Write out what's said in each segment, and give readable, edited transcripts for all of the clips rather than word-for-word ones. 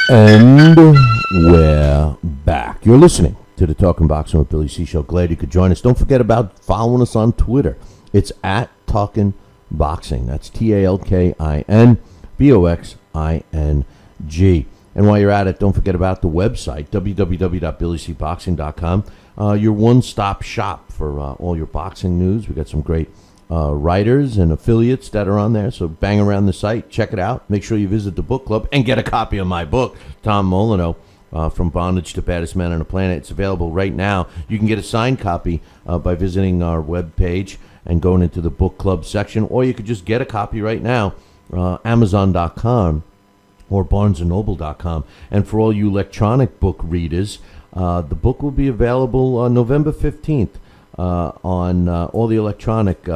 And we're back. You're listening to the Talkin' Boxing with Billy C show. Glad you could join us. Don't forget about following us on Twitter. It's at Talkin' Boxing. That's TalkinBoxing. And while you're at it, don't forget about the website, www.billycboxing.com. Your one-stop shop for all your boxing news. We got some great writers and affiliates that are on there, so bang around the site, check it out. Make sure you visit the book club and get a copy of my book, Tom Molyneux, From Bondage to Baddest Man on the Planet. It's available right now. You can get a signed copy by visiting our webpage and going into the book club section, or you could just get a copy right now, Amazon.com or BarnesandNoble.com. And for all you electronic book readers, the book will be available on November 15th on all the electronic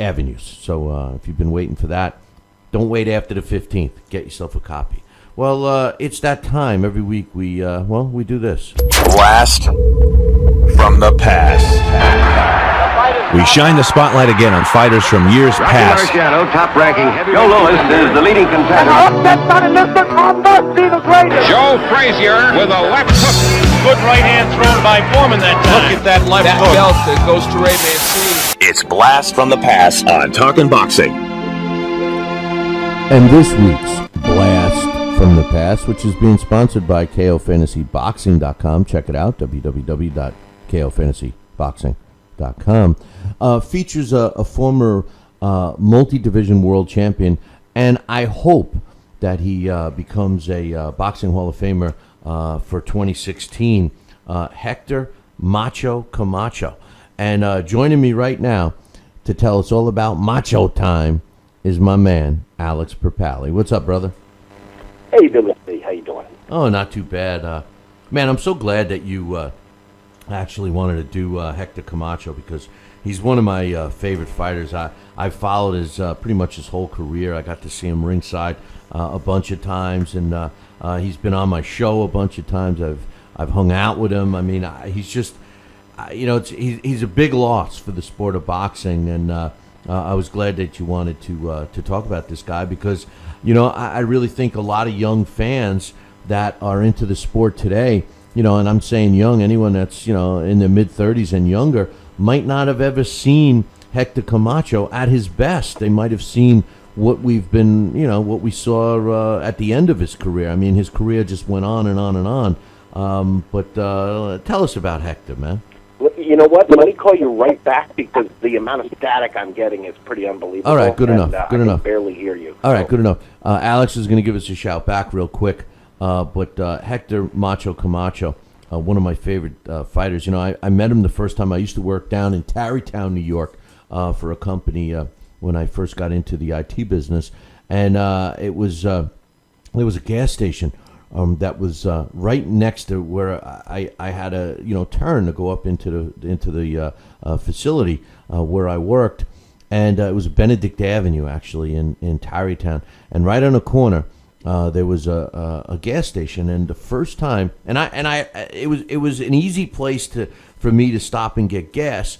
avenues. So if you've been waiting for that, don't wait after the 15th. Get yourself a copy. Well, it's that time. Every week we do this. Blast from the past. We shine the spotlight again on fighters from years past. Top-ranking Joe Louis is the leading contender. Joe Frazier with a left hook. Good right hand thrown by Foreman that time. Look at that left hook. Belt that goes to Ray Mancini. It's Blast from the Past on Talkin' Boxing. And this week's Blast from the Past, which is being sponsored by KOFantasyBoxing.com. Check it out, www.KOFantasyBoxing.com. Features a former multi-division world champion, and I hope that he becomes a Boxing Hall of Famer for 2016, Hector Macho Camacho. And joining me right now to tell us all about Macho time is my man, Alex Perpali. What's up, brother? Hey, Billy. How you doing? Oh, not too bad. Man, I'm so glad that you actually wanted to do Hector Camacho, because he's one of my favorite fighters. I followed his pretty much his whole career. I got to see him ringside a bunch of times, and he's been on my show a bunch of times. I've hung out with him. I mean, he's just, he's a big loss for the sport of boxing, and I was glad that you wanted to talk about this guy, because I really think a lot of young fans that are into the sport today, and I'm saying young, anyone that's in their mid-30s and younger, might not have ever seen Hector Camacho at his best. They might have seen what we've been, what we saw at the end of his career. I mean, his career just went on and on and on. But tell us about Hector, man. You know what? Let me call you right back, because the amount of static I'm getting is pretty unbelievable. All right, good enough. Good enough. I can barely hear you. All right, good enough. Alex is going to give us a shout back real quick. But Hector Macho Camacho, one of my favorite fighters. I met him the first time. I used to work down in Tarrytown, New York, for a company when I first got into the IT business, and there was a gas station that was right next to where I had a turn to go up into the facility where I worked, and it was Benedict Avenue actually in Tarrytown, and right on the corner. There was a gas station, and the first time, it was an easy place for me to stop and get gas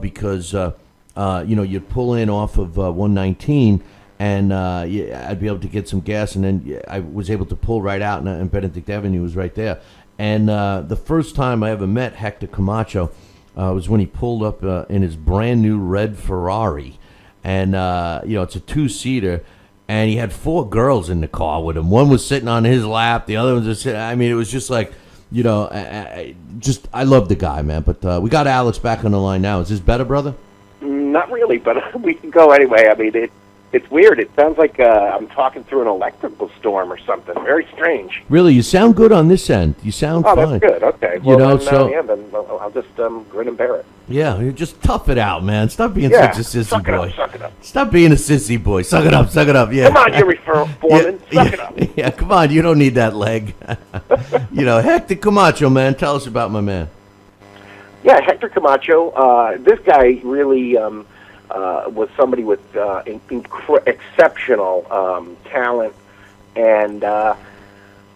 because you'd pull in off of 119, and I'd be able to get some gas, and then I was able to pull right out, and Benedict Avenue was right there. And the first time I ever met Hector Camacho was when he pulled up in his brand new red Ferrari, and it's a two-seater. And he had 4 girls in the car with him. One was sitting on his lap. The other one was sitting. I mean, it was just like, I love the guy, man. But we got Alex back on the line now. Is this better, brother? Not really, but we can go anyway. I mean, it's weird. It sounds like I'm talking through an electrical storm or something. Very strange. Really, you sound good on this end. You sound fine. Oh, that's good. Okay. Well, then I'll just grin and bear it. Yeah, you just tough it out, man. Stop being such a sissy boy. Suck it up. Stop being a sissy boy. Suck it up. Yeah. Come on, you Foreman. Suck it up. Yeah, come on. You don't need that leg. Hector Camacho, man. Tell us about my man. Yeah, Hector Camacho. This guy really was somebody with exceptional talent, and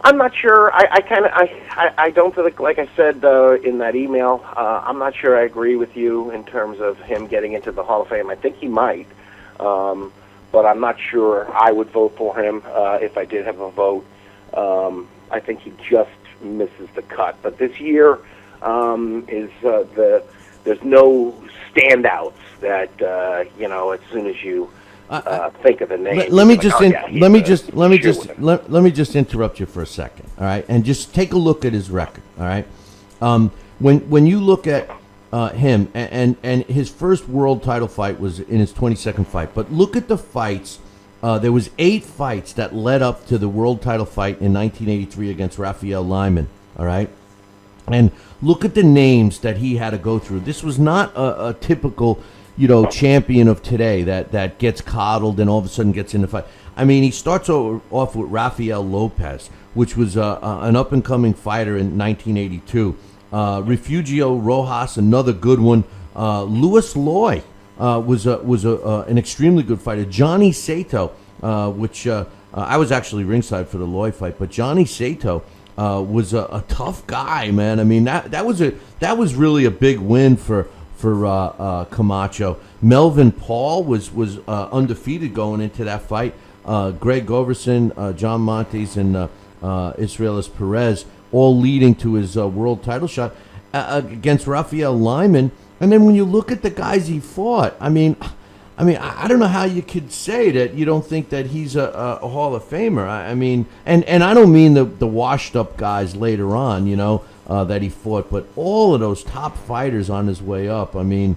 I'm not sure. I don't feel like I said in that email. I'm not sure I agree with you in terms of him getting into the Hall of Fame. I think he might, but I'm not sure I would vote for him if I did have a vote. I think he just misses the cut. But this year there's no standouts that as soon as you think of the name. Let me just interrupt you for a second, all right? And just take a look at his record, all right? When you look at him and his first world title fight was in his 22nd fight, but look at the fights. There was 8 fights that led up to the world title fight in 1983 against Raphael Lyman, all right? And look at the names that he had to go through. This was not a typical, champion of today that gets coddled and all of a sudden gets in the fight. I mean, he starts off with Rafael Lopez, which was an up-and-coming fighter in 1982. Refugio Rojas, another good one. Louis Loy was an extremely good fighter. Johnny Sato, which I was actually ringside for the Loy fight, but Johnny Sato was a tough guy, man. I mean, that was really a big win for Camacho. Melvin Paul was undefeated going into that fight. Greg Goverson, John Montes, and Israelis Perez, all leading to his world title shot against Raphael Lyman. And then when you look at the guys he fought, I mean, I don't know how you could say that you don't think that he's a Hall of Famer. I mean, and I don't mean the washed up guys later on, that he fought, but all of those top fighters on his way up. I mean,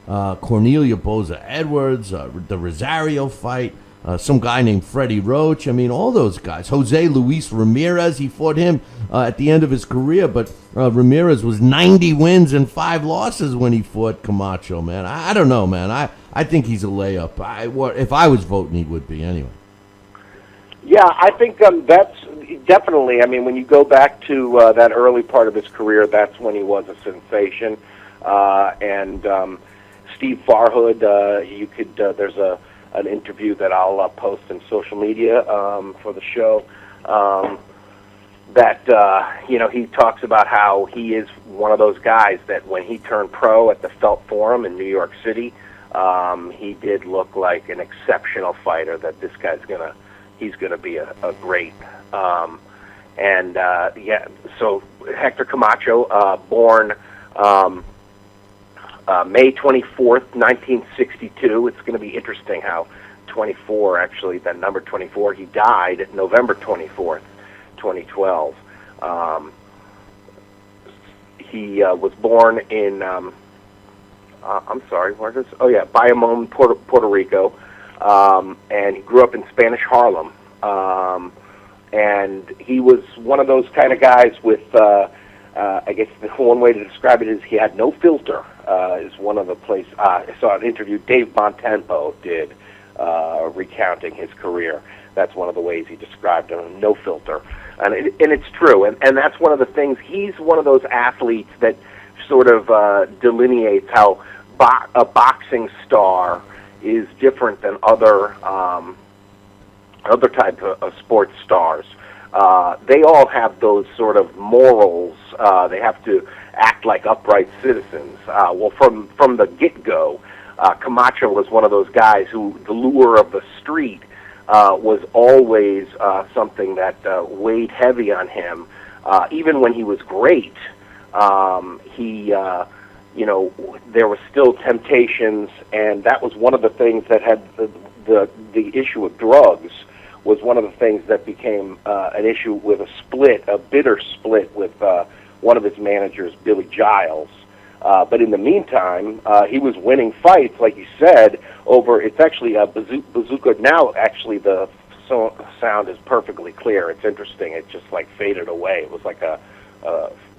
Cornelia Boza Edwards, the Rosario fight, some guy named Freddie Roach. I mean, all those guys. Jose Luis Ramirez, he fought him at the end of his career, but Ramirez was 90 wins and 5 losses when he fought Camacho, man. I don't know, man. I think he's a layup. If I was voting, he would be anyway. Yeah, I think that's definitely. I mean, when you go back to that early part of his career, that's when he was a sensation. And Steve Farhood, you could. There's an interview that I'll post in social media for the show. That he talks about how he is one of those guys that when he turned pro at the Felt Forum in New York City, he did look like an exceptional fighter. That this guy's he's gonna be a great. So Hector Camacho, born May 24th, 1962. It's going to be interesting how 24, actually, that number 24, he died November 24th, 2012. He was born in, Bayamon, Puerto Rico, and he grew up in Spanish Harlem. And he was one of those kind of guys with, I guess the one way to describe it is he had no filter. Is one of the places I saw an interview Dave Bontempo did recounting his career. That's one of the ways he described him, no filter, and it's true. And that's one of the things. He's one of those athletes that sort of delineates how a boxing star is different than other type of sports stars. They all have those sort of morals. They have to act like upright citizens. Well, from the get-go, Camacho was one of those guys who the lure of the street was always something that weighed heavy on him. Even when he was great, there were still temptations, and that was one of the things that had the issue of drugs was one of the things that became an issue with a bitter split with one of his managers, Billy Giles. But in the meantime, he was winning fights, like you said, over, it's actually a bazooka. Now, actually, the sound is perfectly clear. It's interesting. It just, like, faded away. It was like a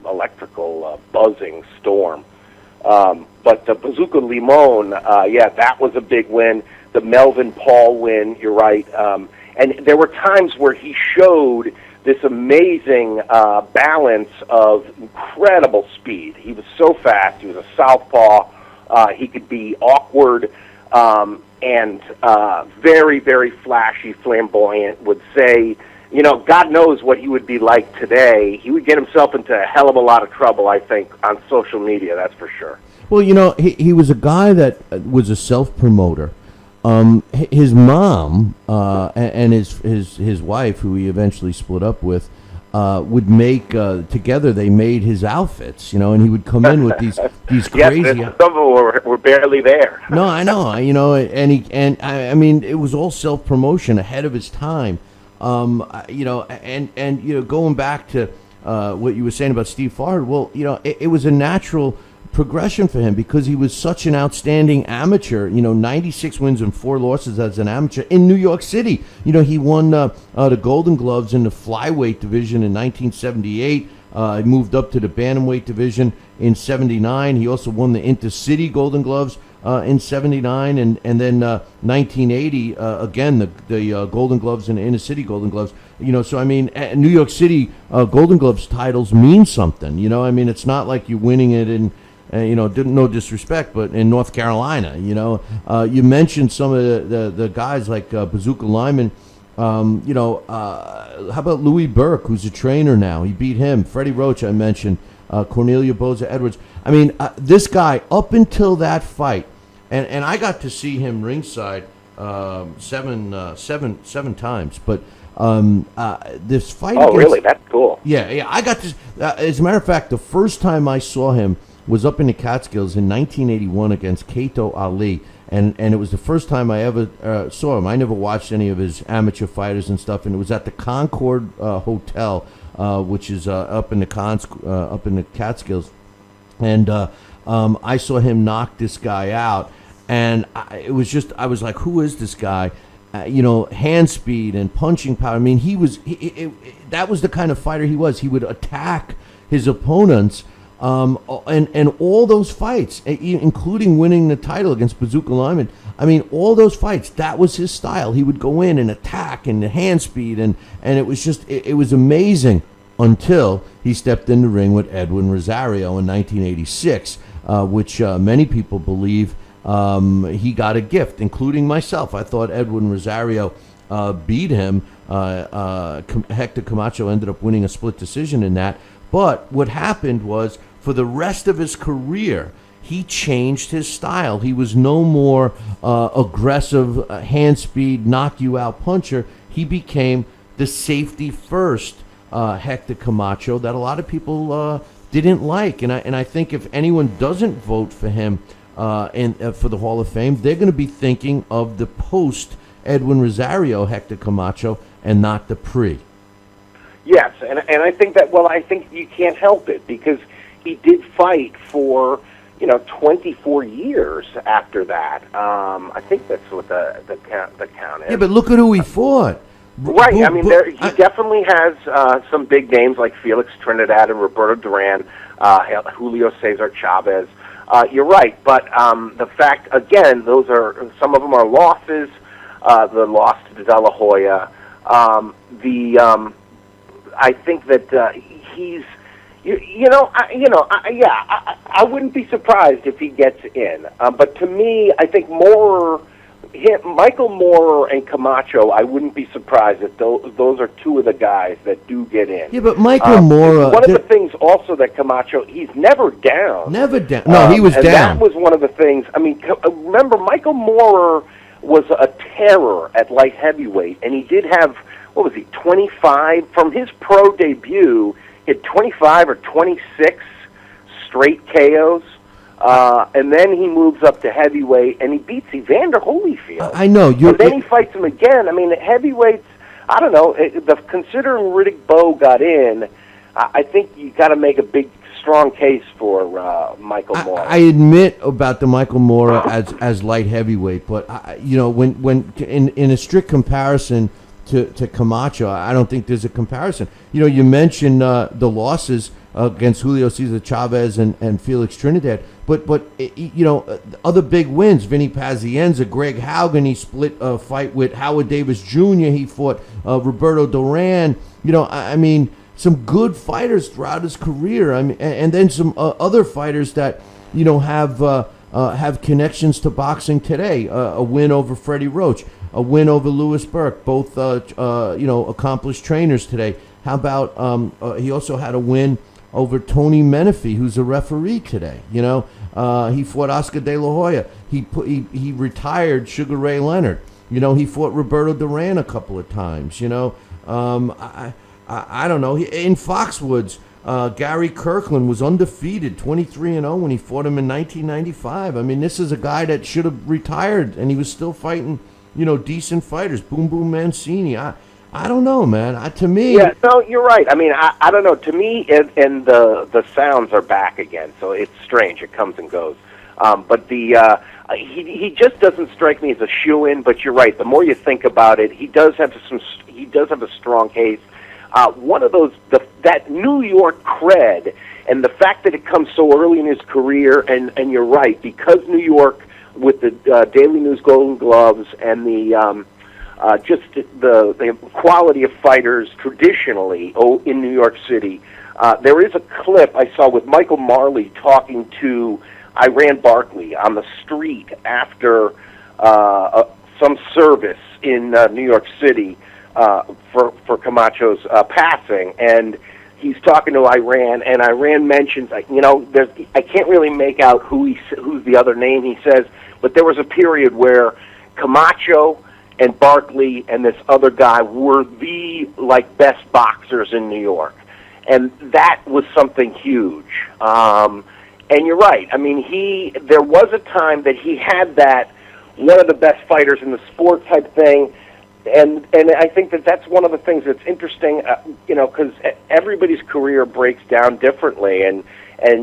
electrical buzzing storm. But the Bazooka Limon, that was a big win. The Melvin Paul win, you're right. And there were times where he showed this amazing balance of incredible speed. He was so fast. He was a southpaw. He could be awkward and very, very flashy, flamboyant, would say, God knows what he would be like today. He would get himself into a hell of a lot of trouble, I think, on social media, that's for sure. Well, he was a guy that was a self-promoter. his mom and his wife, who he eventually split up with, would make together. They made his outfits, and he would come in with these crazy. Yes, some of them were barely there. No, I know, I mean, it was all self promotion ahead of his time, and going back to what you were saying about Steve Farhad. Well, it was a natural progression for him because he was such an outstanding amateur. 96 wins and 4 losses as an amateur in New York City. He won the Golden Gloves in the flyweight division in 1978. He moved up to the bantamweight division in 79. He also won the Intercity Golden Gloves in 79, and then 1980 again the Golden Gloves and the Intercity Golden Gloves. So I mean, New York City Golden Gloves titles mean something. I mean, it's not like you're winning it in. No disrespect, but in North Carolina, you mentioned some of the guys like Bazooka Lyman. How about Louis Burke, who's a trainer now? He beat him. Freddie Roach, I mentioned. Cornelia Boza Edwards. I mean, this guy, up until that fight, and I got to see him ringside seven times, but this fight. Oh, really? That's cool. Yeah. I got to. As a matter of fact, the first time I saw him was up in the Catskills in 1981 against Kato Ali, and it was the first time I ever saw him. I never watched any of his amateur fighters and stuff, and it was at the Concord Hotel, which is up in the Catskills, and I saw him knock this guy out, and I was like, who is this guy? Hand speed and punching power. I mean, that was the kind of fighter he was. He would attack his opponents. And all those fights, including winning the title against Bazooka Lyman, I mean, all those fights, that was his style. He would go in and attack and the hand speed, and it was just, it was amazing until he stepped in the ring with Edwin Rosario in 1986, which many people believe he got a gift, including myself. I thought Edwin Rosario beat him. Hector Camacho ended up winning a split decision in that. But what happened was, for the rest of his career, he changed his style. He was no more aggressive, hand speed, knock you out puncher. He became the safety first Hector Camacho that a lot of people didn't like. And I think if anyone doesn't vote for him for the Hall of Fame, they're going to be thinking of the post Edwin Rosario Hector Camacho and not the pre. Yes, and I think that, I think you can't help it because he did fight for, 24 years after that. I think that's what the count is. Yeah, but look at who he fought. Right, I mean, he definitely has some big names like Felix Trinidad and Roberto Duran, Julio Cesar Chavez. You're right, but the fact, again, some of them are losses. The loss to De La Hoya, I think that he's, I wouldn't be surprised if he gets in. But to me, I think Michael Moorer and Camacho, I wouldn't be surprised if those are two of the guys that do get in. Yeah, but Michael Moorer... One of the things also that Camacho, he's never down. Never down. No, he was and down. That was one of the things. I mean, remember, Michael Moorer was a terror at light heavyweight, and he did have... 25 from his pro debut? He had 25 or 26 straight KOs, and then he moves up to heavyweight and he beats Evander Holyfield. I know. And then he fights him again. I mean, the heavyweights. I don't know. Considering Riddick Bowe got in, I think you got to make a big, strong case for Michael Moorer. I admit about the Michael Moorer as light heavyweight, but when in a strict comparison to Camacho, I don't think there's a comparison. You mentioned the losses against Julio Cesar Chavez and Felix Trinidad, but other big wins. Vinny Pazienza, Greg Haugen, he split a fight with Howard Davis Jr. He fought Roberto Duran. I mean, some good fighters throughout his career. I mean, and then some other fighters that have connections to boxing today. A win over Freddie Roach, a win over Louis Burke, both accomplished trainers today. How about he also had a win over Tony Menifee, who's a referee today. He fought Oscar De La Hoya. He retired Sugar Ray Leonard. He fought Roberto Duran a couple of times. I don't know. In Foxwoods, Gary Kirkland was undefeated, 23-0 when he fought him in 1995. I mean, this is a guy that should have retired, and he was still fighting, decent fighters. Boom Boom Mancini. I don't know, man. To me, yeah, no, you're right. I mean, I don't know. To me, and the sounds are back again, so it's strange. It comes and goes. But he just doesn't strike me as a shoo-in. But you're right. The more you think about it, he does have a strong case. One of those that New York cred, and the fact that it comes so early in his career, and you're right, because New York with the Daily News Golden Gloves and the just the quality of fighters traditionally in New York City. There is a clip I saw with Michael Marley talking to Iran Barkley on the street after some service in New York City for Camacho's passing, and he's talking to Iran, and Iran mentions, I can't really make out who's the other name he says, but there was a period where Camacho and Barkley and this other guy were the best boxers in New York, and that was something huge. And you're right. I mean, there was a time that he had that one of the best fighters in the sport type thing, and I think that's one of the things that's interesting, because everybody's career breaks down differently, and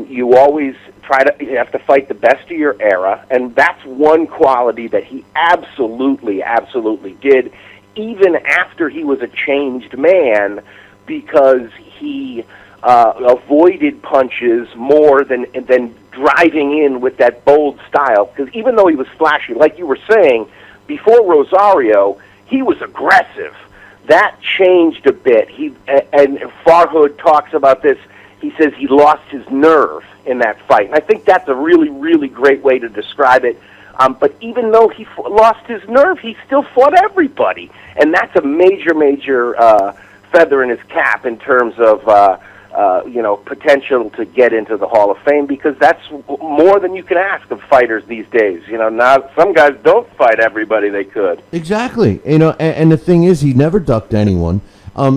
you always you have to fight the best of your era, and that's one quality that he absolutely did, even after he was a changed man, because he avoided punches more than driving in with that bold style. Because even though he was flashy, like you were saying, before Rosario, he was aggressive. That changed a bit. And Farhood talks about this. He says he lost his nerve in that fight. And I think that's a really, really great way to describe it. But even though he lost his nerve, he still fought everybody. And that's a major, major feather in his cap in terms of, potential to get into the Hall of Fame, because that's more than you can ask of fighters these days. Now some guys don't fight everybody they could. Exactly. And the thing is, he never ducked anyone.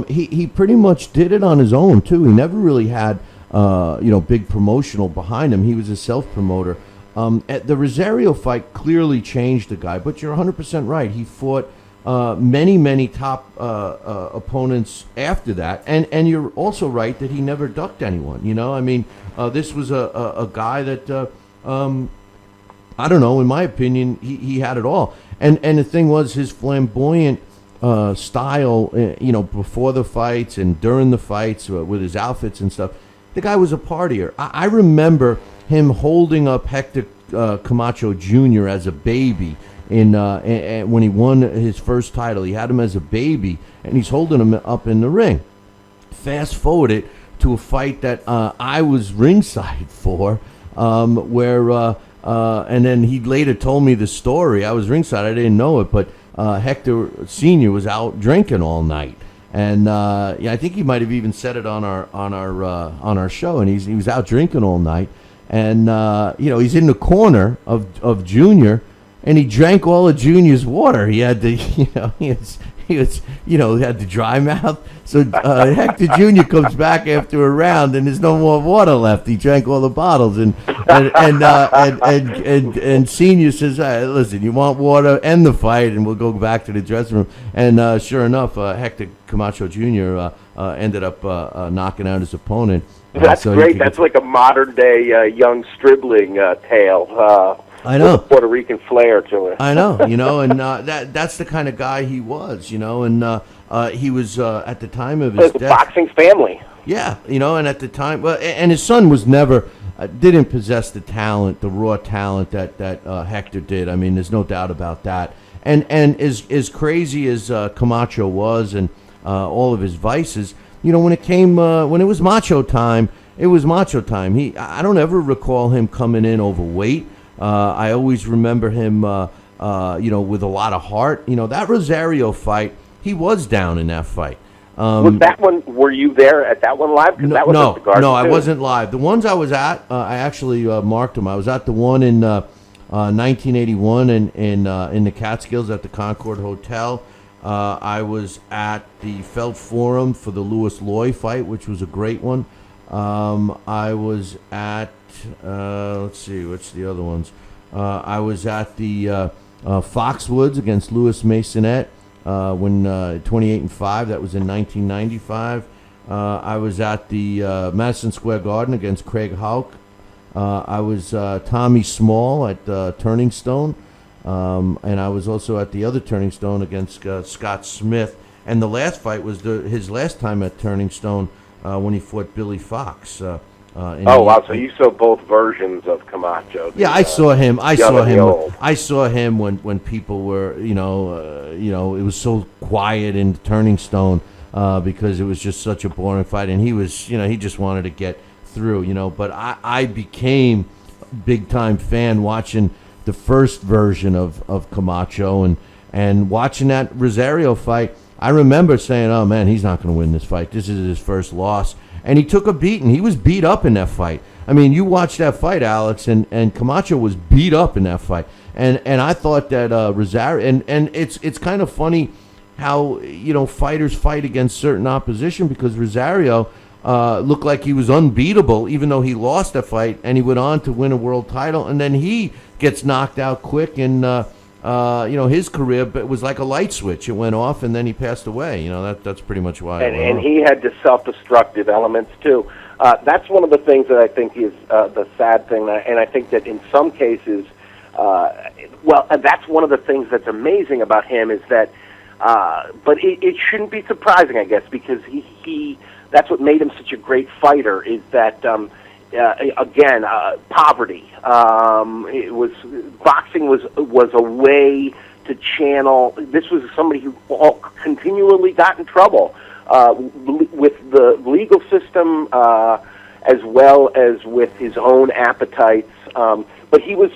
He pretty much did it on his own too. He never really had big promotional behind him. He was a self-promoter. The Rosario fight clearly changed the guy, but you're 100% right. He fought many top opponents after that, and you're also right that he never ducked anyone. This was a guy that I don't know. In my opinion, he had it all. And the thing was, his flamboyant style, before the fights and during the fights with his outfits and stuff. The guy was a partier. I remember him holding up Hector Camacho Jr. as a baby when he won his first title. He had him as a baby, and he's holding him up in the ring. Fast forward it to a fight that I was ringside for, and then he later told me the story. I was ringside. I didn't know it, but Hector Sr. was out drinking all night. And I think he might have even said it on our show. And he was out drinking all night, and he's in the corner of Junior, and he drank all of Junior's water. He had to, he had the dry mouth. So Hector Junior comes back after a round, and there's no more water left. He drank all the bottles, and Senior says, "Listen, you want water? End the fight, and we'll go back to the dressing room." And sure enough, Hector Camacho Jr. Ended up knocking out his opponent. That's great. That's like a modern day young Stribling tale. I know. With a Puerto Rican flair to it. I know, and that's the kind of guy he was, and he was at the time of his death. Boxing family. Yeah, and at the time, and his son was never didn't possess the talent, the raw talent that Hector did. I mean, there's no doubt about that. And as crazy as Camacho was, and all of his vices, when it was Macho time, it was Macho time. I don't ever recall him coming in overweight. I always remember him, with a lot of heart. That Rosario fight, he was down in that fight. Was that one? Were you there at that one live? 'Cause that was at the Garden, no, I too. wasn't live. The ones I was at, I actually marked them. I was at the one in 1981 in the Catskills at the Concord Hotel. I was at the Felt Forum for the Louis Loy fight, which was a great one. I was at, let's see, what's the other ones? I was at the Foxwoods against Louis Masonette when 28-5. That was in 1995. I was at the Madison Square Garden against Craig Houck. I was Tommy Small at Turning Stone. And I was also at the other Turning Stone against Scott Smith. And the last fight was his last time at Turning Stone when he fought Billy Fox. Wow! So you saw both versions of Camacho. Yeah, I saw him. I young saw and the him. old. I saw him when people were, it was so quiet in Turning Stone because it was just such a boring fight, and he was, he just wanted to get through, But I became a big time fan watching the first version of Camacho and watching that Rosario fight. I remember saying, "Oh man, he's not going to win this fight. This is his first loss." And he took a beating. He was beat up in that fight. I mean, you watched that fight, Alex, and Camacho was beat up in that fight. And I thought that Rosario, and it's kind of funny how, fighters fight against certain opposition, because Rosario looked like he was unbeatable, even though he lost that fight, and he went on to win a world title, and then he gets knocked out quick, and his career, but it was like a light switch. It went off, and then he passed away. That's pretty much why. And he had the self-destructive elements too. That's one of the things that I think is the sad thing, and I think that in some cases, that's one of the things that's amazing about him is that, but it shouldn't be surprising, I guess, because he that's what made him such a great fighter, is that poverty. Boxing was a way to channel. This was somebody who continually got in trouble with the legal system, as well as with his own appetites. But he was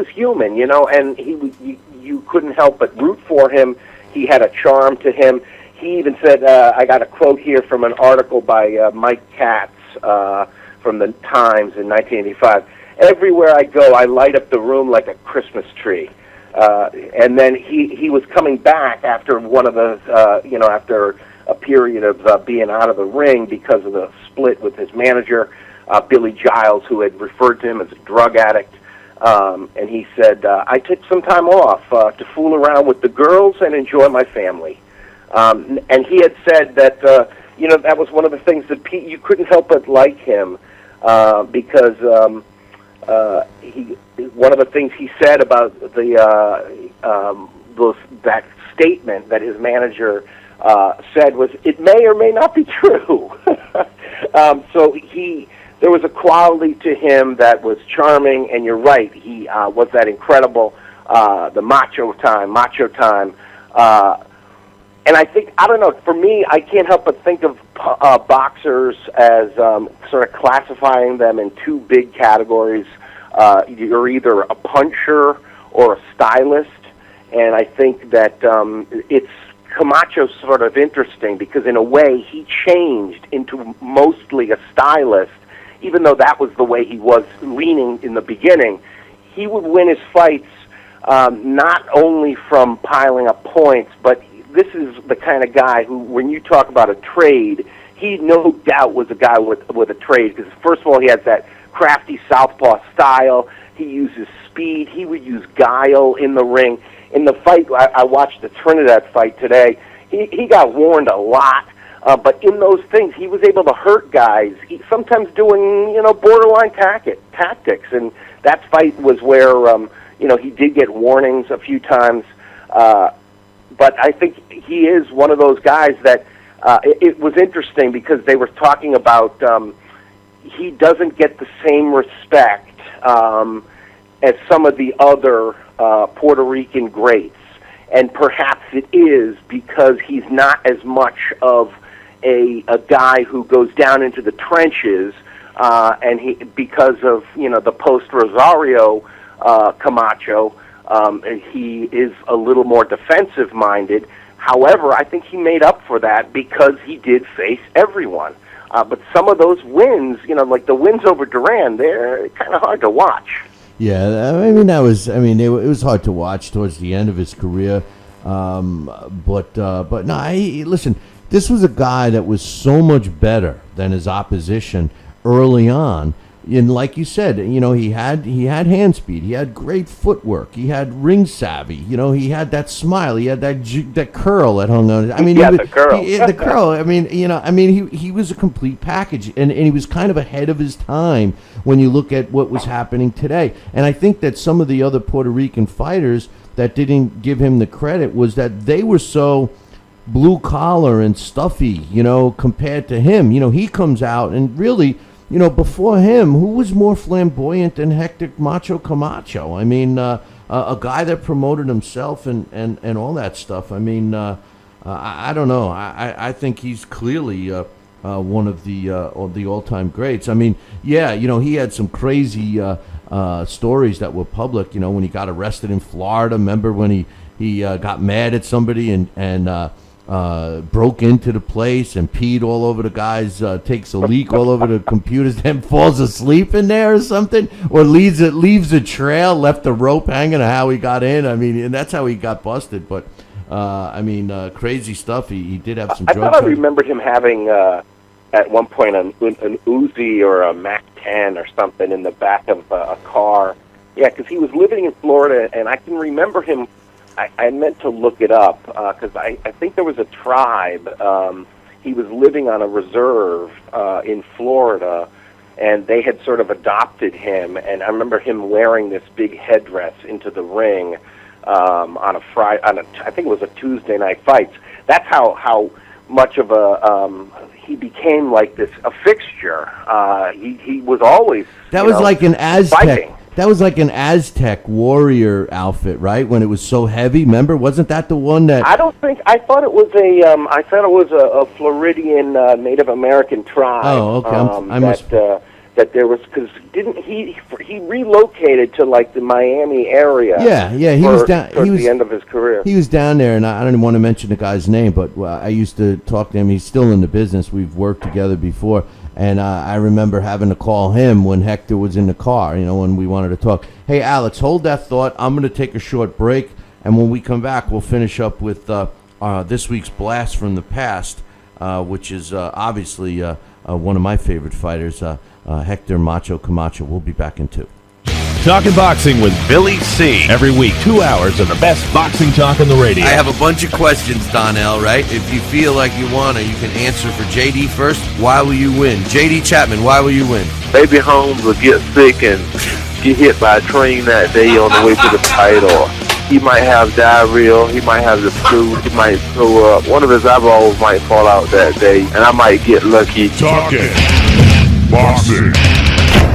human, and you couldn't help but root for him. He had a charm to him. He even said, I got a quote here from an article by Mike Katz from the Times in 1985. "Everywhere I go, I light up the room like a Christmas tree." And then he was coming back after one of the, after a period of being out of the ring because of the split with his manager, Billy Giles, who had referred to him as a drug addict. And he said, "I took some time off to fool around with the girls and enjoy my family." And he had said that, that was one of the things that you couldn't help but like him, because one of the things he said about that statement that his manager said was, "It may or may not be true." So there was a quality to him that was charming, and you're right, he was that incredible, the Macho time. And I think, I don't know, for me, I can't help but think of boxers as sort of classifying them in two big categories. You're either a puncher or a stylist, and I think that it's Camacho's sort of interesting because in a way he changed into mostly a stylist, even though that was the way he was leaning in the beginning. He would win his fights not only from piling up points, but this is the kind of guy who, when you talk about a trade, he no doubt was a guy with a trade, because first of all, he has that crafty southpaw style. He uses speed. He would use guile in the ring. In the fight, I watched the Trinidad fight today. He got warned a lot, but in those things, he was able to hurt guys, sometimes doing, borderline tactics. And that fight was where, he did get warnings a few times. But I think he is one of those guys that it was interesting because they were talking about he doesn't get the same respect as some of the other Puerto Rican greats. And perhaps it is because he's not as much of a guy who goes down into the trenches, and because of the post-Rosario Camacho, he is a little more defensive-minded. However, I think he made up for that because he did face everyone. But some of those wins, like the wins over Duran, they're kind of hard to watch. Yeah, I mean it was hard to watch towards the end of his career. But no, listen. This was a guy that was so much better than his opposition early on. And like you said, he had hand speed, he had great footwork, he had ring savvy, he had that smile, he had that curl that hung on. I mean, the curl. The curl. I mean, he was a complete package, and he was kind of ahead of his time when you look at what was happening today. And I think that some of the other Puerto Rican fighters that didn't give him the credit was that they were so blue collar and stuffy, compared to him. He comes out and really, before him, who was more flamboyant than Hector Macho Camacho? I mean, a guy that promoted himself and all that stuff. I mean, I don't know. I think he's clearly one of the all-time greats. I mean, yeah, he had some crazy stories that were public. When he got arrested in Florida. Remember when he got mad at somebody and broke into the place and peed all over the guys, takes a leak all over the computers, then falls asleep in there or something, or leaves a trail, left the rope hanging of how he got in. I mean, and that's how he got busted. But crazy stuff. He did have some drugs. I thought I remembered him having at one point an Uzi or a Mac 10 or something in the back of a car. Yeah, because he was living in Florida, and I can remember him. I meant to look it up because I think there was a tribe. He was living on a reserve in Florida, and they had sort of adopted him. And I remember him wearing this big headdress into the ring on a Friday. I think it was a Tuesday night fight. That's how much of he became like a fixture. He was always like an Aztec. Fighting. That was like an Aztec warrior outfit, right? When it was so heavy. Remember, wasn't that the one that? I thought it was a Floridian Native American tribe. Oh, okay. That there was, because didn't he relocated to like the Miami area? Yeah, he was down. Towards the end of his career. He was down there, and I don't even want to mention the guy's name, but I used to talk to him. He's still in the business. We've worked together before. And I remember having to call him when Hector was in the car, when we wanted to talk. Hey, Alex, hold that thought. I'm going to take a short break. And when we come back, we'll finish up with this week's Blast from the Past, which is obviously one of my favorite fighters, Hector Macho Camacho. We'll be back in 2. Talking Boxing with Billy C. Every week, 2 hours of the best boxing talk on the radio. I have a bunch of questions, Donnell, right? If you feel like you want to, you can answer for JD first. Why will you win? JD Chapman, why will you win? Baby Holmes will get sick and get hit by a train that day on the way to the fight, or he might have diarrhea, he might have the flu, he might throw up. One of his eyeballs might fall out that day, and I might get lucky. Talking Boxing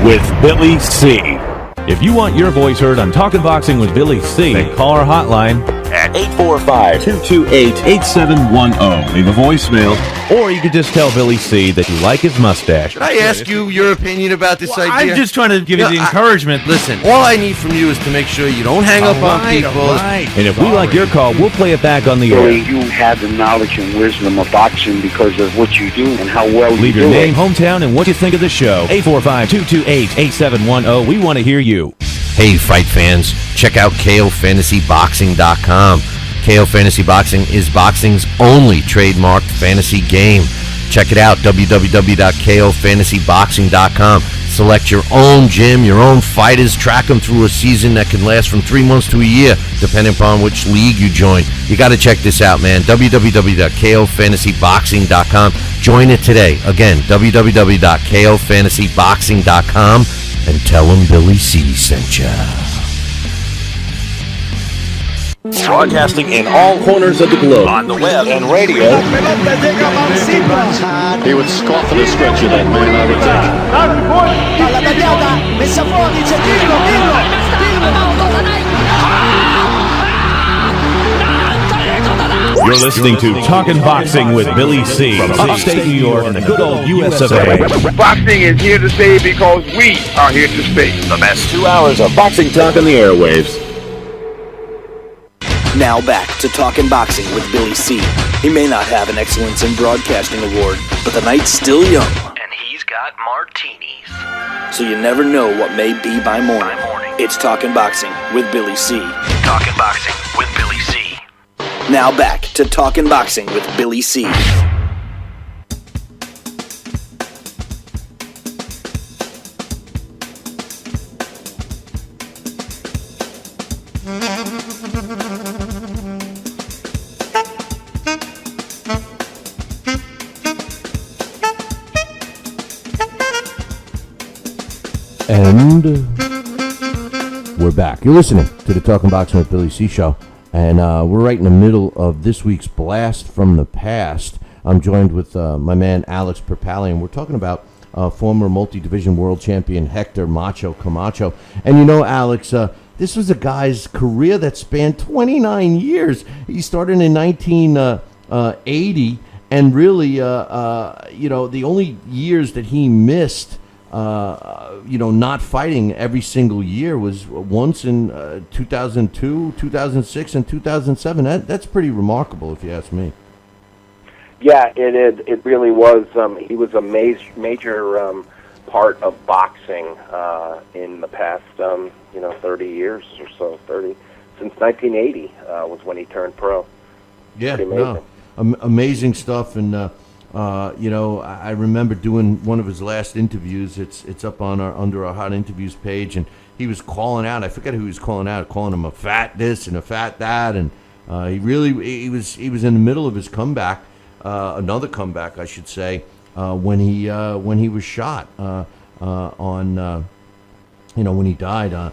with Billy C. If you want your voice heard on Talkin' Boxing with Billy C., then call our hotline at 845-228-8710. Leave a voicemail, or you could just tell Billy C. that you like his mustache. Can I ask you your opinion about this idea? I'm just trying to give you the encouragement. Listen, all I need from you is to make sure you don't hang up on people. And if we like your call, we'll play it back on the air. You have the knowledge and wisdom of boxing because of what you do and how well you do it. Leave your name, hometown, and what you think of the show. 845-228-8710. We want to hear you. Hey, fight fans, check out KOFantasyBoxing.com. KO Fantasy Boxing is boxing's only trademarked fantasy game. Check it out, www.KOFantasyBoxing.com. Select your own gym, your own fighters, track them through a season that can last from 3 months to a year, depending upon which league you join. You got to check this out, man. www.KOFantasyBoxing.com. Join it today. Again, www.KOFantasyBoxing.com. And tell them Billy C. sent ya. Broadcasting in all corners of the globe, on the web and radio. He would scoff at a stretch of that man, I would think. You're listening to Talkin' Boxing with Billy C. from upstate New York and the good old US of A. Boxing is here to stay because we are here to stay. The best 2 hours of boxing talk on the airwaves. Now back to Talkin' Boxing with Billy C. He may not have an Excellence in Broadcasting award, but the night's still young. And he's got martinis. So you never know what may be by morning. It's Talkin' Boxing with Billy C. Talkin' Boxing with Billy C. Now back to Talkin' Boxing with Billy C. And we're back. You're listening to the Talkin' Boxing with Billy C show, and we're right in the middle of this week's Blast from the Past. I'm joined with my man Alex Perpalian. We're talking about former multi-division world champion Hector Macho Camacho. And you know, Alex, this was a guy's career that spanned 29 years. He started in 1980, and really, the only years that he missed not fighting every single year was once in 2002, 2006, and 2007. That's pretty remarkable, if you ask me. Yeah, it really was. He was a major part of boxing in the past 30 years or so. Since 1980 was when he turned pro. Yeah, pretty amazing. Amazing stuff. And I remember doing one of his last interviews. It's up on under our hot interviews page, and he was calling out. I forget who he was calling out, calling him a fat this and a fat that, and he was in the middle of his comeback, another comeback, I should say, when he was shot when he died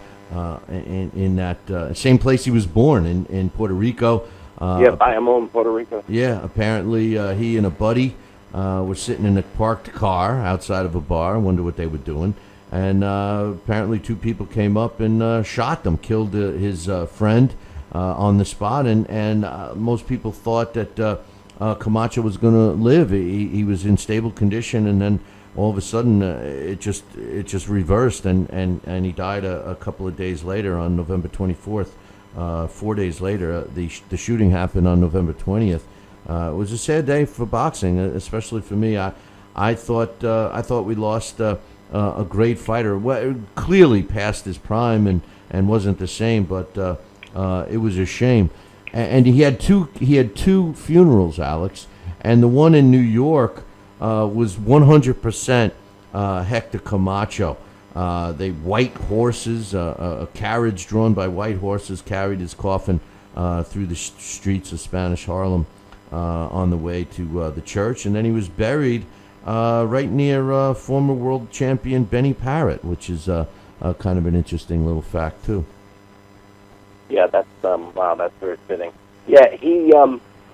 in that same place he was born in Puerto Rico. Bayamón, Puerto Rico. Yeah, apparently he and a buddy were sitting in a parked car outside of a bar. I wonder what they were doing. And apparently two people came up and shot them, killed his friend on the spot. And most people thought that Camacho was going to live. He was in stable condition, and then all of a sudden it just reversed, and he died a couple of days later on November 24th. 4 days later, the shooting happened on November 20th. It was a sad day for boxing, especially for me. I thought we lost a great fighter. Well, clearly past his prime and wasn't the same, but it was a shame. And he had two funerals, Alex, and the one in New York was 100% Hector Camacho. They white horses, a carriage drawn by white horses carried his coffin through the streets of Spanish Harlem on the way to the church, and then he was buried right near former world champion Benny Parrott, which is kind of an interesting little fact too. Yeah, that's that's very fitting. Yeah, he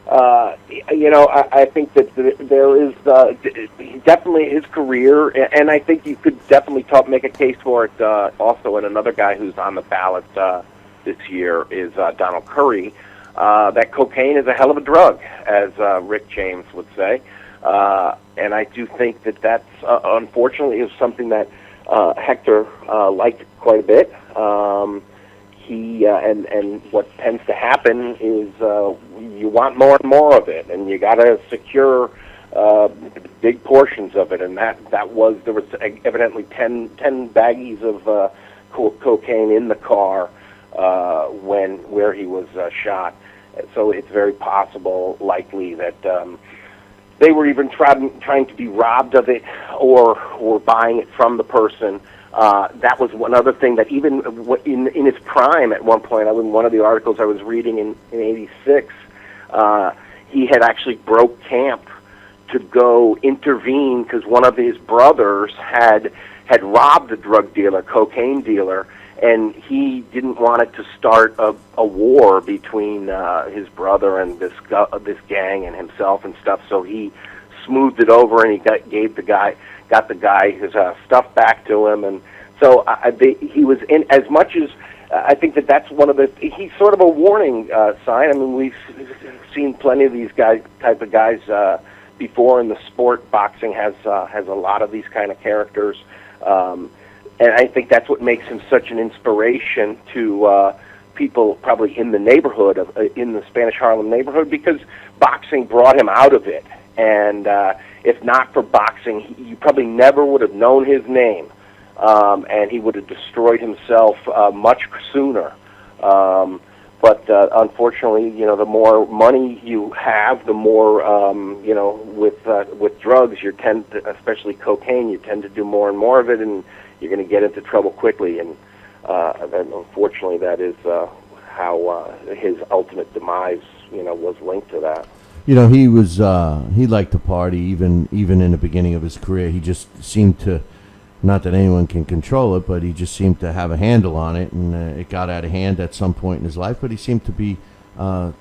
I think that there is definitely his career, and I think you could definitely make a case for it also. And another guy who's on the ballot this year is Donald Curry. That cocaine is a hell of a drug, as Rick James would say. And I do think that that's, unfortunately, is something that Hector liked quite a bit. And what tends to happen is you want more and more of it, and you got to secure big portions of it. And there was evidently 10 baggies of cocaine in the car where he was shot. So it's very possible, likely, that they were even trying to be robbed of it or buying it from the person. That was one other thing that even in his prime at one point, in one of the articles I was reading in '86, he had actually broke camp to go intervene because one of his brothers had robbed a drug dealer, cocaine dealer, and he didn't want it to start a war between his brother and this gang and himself and stuff. So he smoothed it over, and he got the guy his stuff back to him. And so he was in, as much as I think that's one of he's sort of a warning sign. I mean, we've seen plenty of these type of guys before in the sport. Boxing has a lot of these kind of characters. And I think that's what makes him such an inspiration to people probably in the neighborhood in the Spanish Harlem neighborhood, because boxing brought him out of it. And if not for boxing, you probably never would have known his name, and he would have destroyed himself much sooner. But unfortunately, the more money you have, the more with drugs, especially cocaine, you tend to do more and more of it, and you're going to get into trouble quickly. And unfortunately, that is how his ultimate demise, was linked to that. He was he liked to party even in the beginning of his career. He just seemed to, not that anyone can control it, but he just seemed to have a handle on it, and it got out of hand at some point in his life. But he seemed to be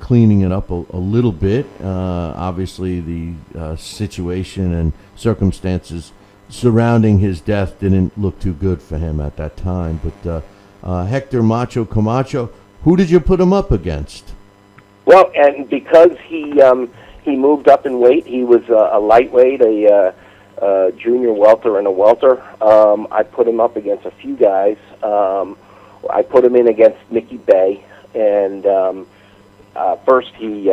cleaning it up a little bit. Obviously, the situation and circumstances surrounding his death didn't look too good for him at that time. But Hector Macho Camacho, who did you put him up against? Well, and because he moved up in weight, he was a lightweight, a junior welter, and a welter. I put him up against a few guys. I put him in against Mickey Bay, and first he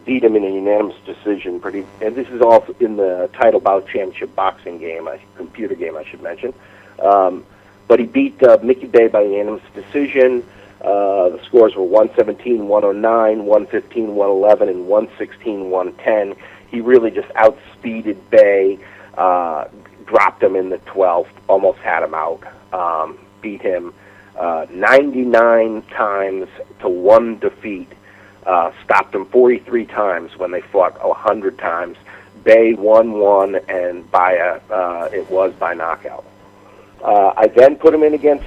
beat him in a unanimous decision. And this is all in the Title Bout Championship boxing game, a computer game, I should mention. But he beat Mickey Bay by unanimous decision. The scores were 117, 109, 115, 111, and 116, 110. He really just outspeeded Bay, dropped him in the 12th, almost had him out, beat him 99 times to 1 defeat, stopped him 43 times when they fought 100 times. Bay won one, and it was by knockout. I then put him in against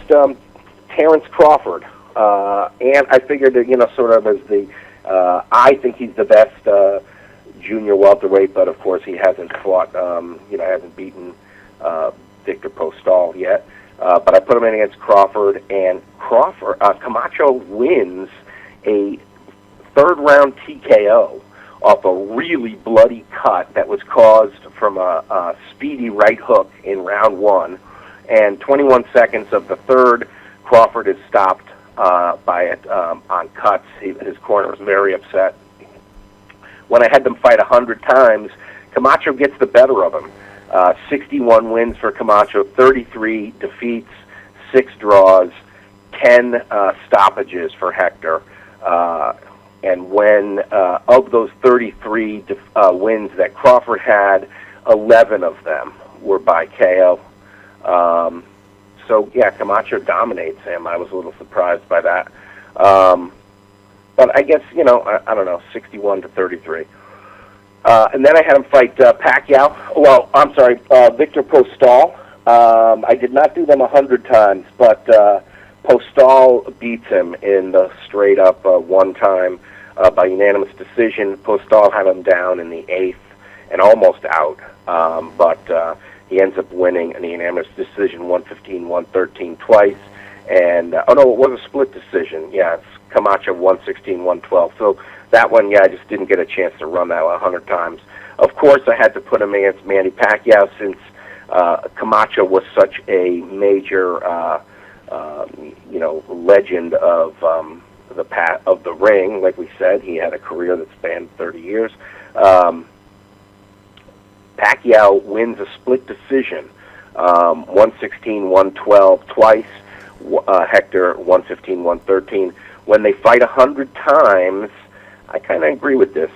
Terrence Crawford. And I figured that, sort of as I think he's the best junior welterweight, but of course he hasn't fought, hasn't beaten Victor Postal yet. But I put him in against Crawford, and Camacho wins a third-round TKO off a really bloody cut that was caused from a speedy right hook in round 1. And 21 seconds of the third, Crawford is stopped by it on cuts. His corner was very upset. When I had them fight 100 times, Camacho gets the better of him. 61 wins for Camacho, 33 defeats, 6 draws, 10 stoppages for Hector. And when of those 33 wins that Crawford had, 11 of them were by KO. So, yeah, Camacho dominates him. I was a little surprised by that. But I guess, I don't know, 61 to 33. And then I had him fight Pacquiao. Well, I'm sorry, Victor Postal. I did not do them 100 times, but Postal beats him in the straight-up one time by unanimous decision. Postal had him down in the 8th and almost out, but he ends up winning in a unanimous decision, 115-113 twice. And, it was a split decision. Yeah, it's Camacho 116-112. So that one, I just didn't get a chance to run that 100 times. Of course, I had to put him against Manny Pacquiao since Camacho was such a major, legend of the ring. Like we said, he had a career that spanned 30 years. Pacquiao wins a split decision, 116-112 twice. Hector 115-113. When they fight 100 times, I kind of agree with this.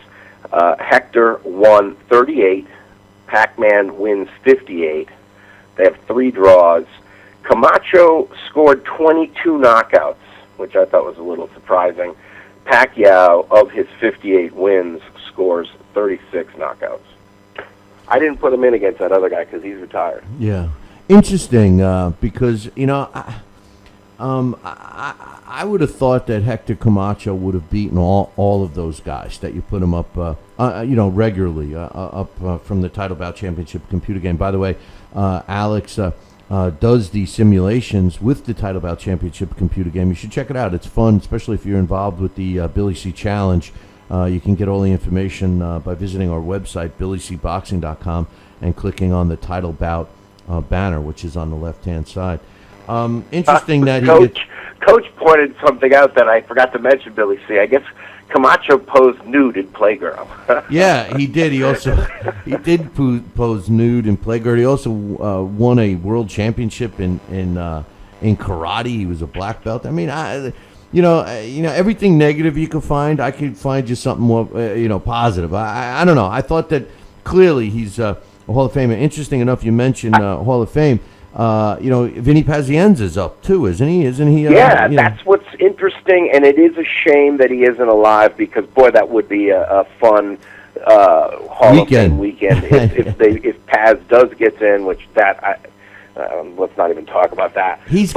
Hector won 38. Pac-Man wins 58. They have 3 draws. Camacho scored 22 knockouts, which I thought was a little surprising. Pacquiao, of his 58 wins, scores 36 knockouts. I didn't put him in against that other guy because he's retired. Yeah. Interesting, because, I would have thought that Hector Camacho would have beaten all of those guys that you put him up, regularly up from the Title Bout Championship computer game. By the way, Alex does the simulations with the Title Bout Championship computer game. You should check it out. It's fun, especially if you're involved with the Billy C Challenge. You can get all the information by visiting our website, BillyCBoxing.com, and clicking on the Title Bout banner, which is on the left-hand side. Interesting that Coach pointed something out that I forgot to mention, Billy C. I guess Camacho posed nude in Playgirl. Yeah, he did. He did pose nude in Playgirl. He also won a world championship in karate. He was a black belt. I mean, everything negative you could find, I could find just something more, positive. I don't know. I thought that clearly he's a Hall of Famer. Interesting enough, you mentioned Hall of Fame. Vinny Pazienza's up too, isn't he? That's what's interesting, and it is a shame that he isn't alive because, boy, that would be a fun Hall of Fame weekend if Paz does get in, which let's not even talk about that. He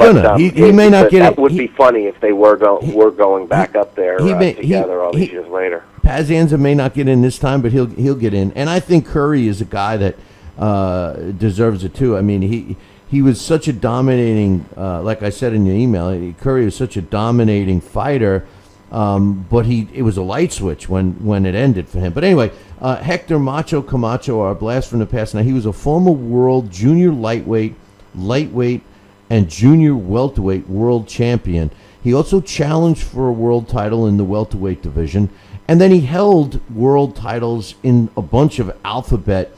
may not get it. That would be funny if they were going back up there together all these years later. Pazienza may not get in this time, but he'll get in. And I think Curry is a guy that deserves it too. I mean, he was such a dominating, like I said in your email, Curry was such a dominating fighter, but it was a light switch when it ended for him. But anyway, Hector Macho Camacho, our blast from the past. Now, he was a former world junior lightweight, and junior welterweight world champion. He also challenged for a world title in the welterweight division, and then he held world titles in a bunch of alphabet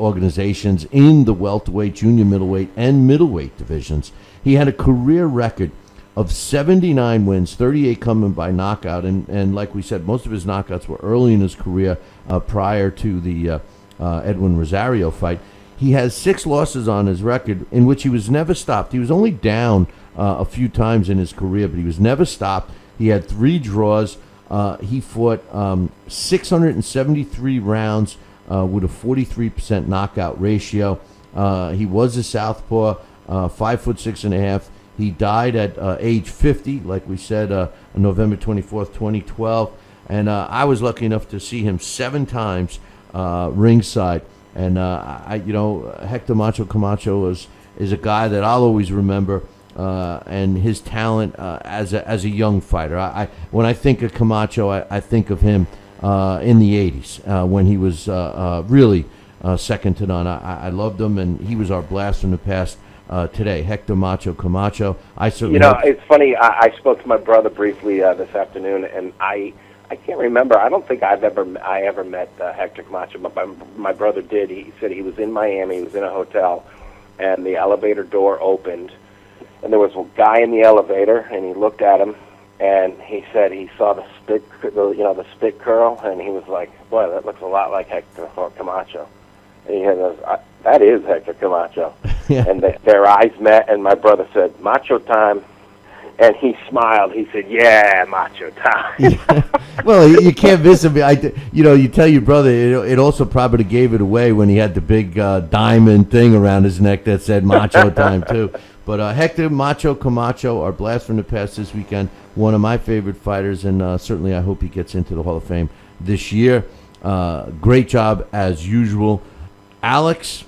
organizations in the welterweight, junior middleweight, and middleweight divisions. He had a career record of 79 wins, 38 coming by knockout, and like we said, most of his knockouts were early in his career prior to the Edwin Rosario fight. He has 6 losses on his record in which he was never stopped. He was only down a few times in his career, but he was never stopped. He had 3 draws. He fought 673 rounds with a 43% knockout ratio. He was a southpaw, 5'6.5". He died at age 50, like we said, on November 24th, 2012. And I was lucky enough to see him 7 times ringside. And Hector Macho Camacho is a guy that I'll always remember, and his talent as a young fighter. When I think of Camacho, I think of him in the 80s when he was really second to none. I loved him, and he was our blast from the past today. Hector Macho Camacho. I certainly. It's funny. I spoke to my brother briefly this afternoon, and I can't remember. I don't think I ever met Hector Camacho, but my brother did. He said he was in Miami. He was in a hotel, and the elevator door opened, and there was a guy in the elevator, and he looked at him, and he said he saw the spit curl, and he was like, "Boy, that looks a lot like Hector Camacho." And he goes, "That is Hector Camacho." Yeah. And their eyes met, and my brother said, "Macho time." And he smiled. He said, "Yeah, Macho time." Well, you can't miss him. You tell your brother. It also probably gave it away when he had the big diamond thing around his neck that said "Macho time" too. But Hector Macho Camacho, our blast from the past this weekend, one of my favorite fighters, and certainly I hope he gets into the Hall of Fame this year. Great job as usual, Alex.